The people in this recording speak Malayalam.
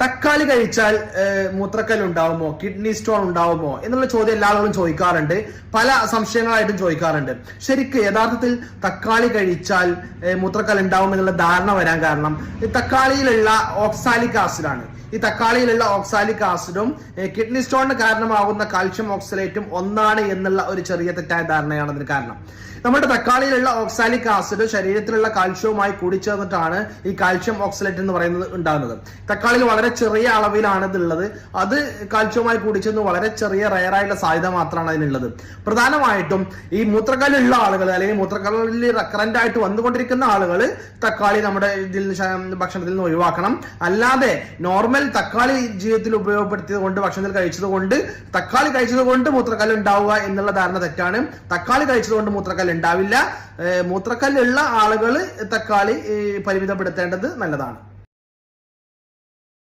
തക്കാളി കഴിച്ചാൽ മൂത്രക്കല്ല് ഉണ്ടാവുമോ, കിഡ്നി സ്റ്റോൺ ഉണ്ടാവുമോ എന്നുള്ള ചോദ്യം എല്ലാ ആളുകളും ചോദിക്കാറുണ്ട്. പല സംശയങ്ങളായിട്ടും ചോദിക്കാറുണ്ട്. ശരിക്ക് യഥാർത്ഥത്തിൽ തക്കാളി കഴിച്ചാൽ മൂത്രക്കല്ല് ഉണ്ടാവും എന്നുള്ള ധാരണ വരാൻ കാരണം ഈ തക്കാളിയിലുള്ള ഓക്സാലിക് ആസിഡാണ്. ഈ തക്കാളിയിലുള്ള ഓക്സാലിക് ആസിഡും കിഡ്നി സ്റ്റോണിന് കാരണമാകുന്ന കാൽഷ്യം ഓക്സലേറ്റും ഒന്നാണ് എന്നുള്ള ഒരു ചെറിയ തെറ്റായ ധാരണയാണ് അതിന് കാരണം. നമ്മുടെ തക്കാളിയിലുള്ള ഓക്സാലിക് ആസിഡ് ശരീരത്തിലുള്ള കാൽഷ്യവുമായി കൂടിച്ചേർന്നിട്ടാണ് ഈ കാൽഷ്യം ഓക്സലേറ്റ് എന്ന് പറയുന്നത് ഉണ്ടാകുന്നത്. തക്കാളിയിൽ വളരെ ചെറിയ അളവിലാണ് ഇതുള്ളത്. അത് കാൽഷ്യവുമായി കൂടിച്ചേർന്ന് വളരെ ചെറിയ റയറായിട്ടുള്ള സാധ്യത മാത്രമാണ് അതിനുള്ളത്. പ്രധാനമായിട്ടും ഈ മൂത്രക്കല്ലുള്ള ആളുകൾ അല്ലെങ്കിൽ മൂത്രക്കല്ലിൽ റെക്കറന്റ് ആയിട്ട് വന്നുകൊണ്ടിരിക്കുന്ന ആളുകൾ തക്കാളി നമ്മുടെ ഭക്ഷണത്തിൽ നിന്ന് ഒഴിവാക്കണം. അല്ലാതെ നോർമൽ തക്കാളി ജീവിതത്തിൽ ഉപയോഗപ്പെടുത്തിയത് കൊണ്ട്, ഭക്ഷണത്തിൽ കഴിച്ചത് കൊണ്ട്, തക്കാളി കഴിച്ചത് കൊണ്ട് മൂത്രക്കല്ല് ഉണ്ടാവുക എന്നുള്ള ധാരണ തെറ്റാണ്. തക്കാളി കഴിച്ചത് കൊണ്ട് മൂത്രക്കല്ല് ഉണ്ടാവില്ല. മൂത്രക്കല്ലുള്ള ആളുകൾ തക്കാളി പരിമിതപ്പെടുത്തേണ്ടത് നല്ലതാണ്.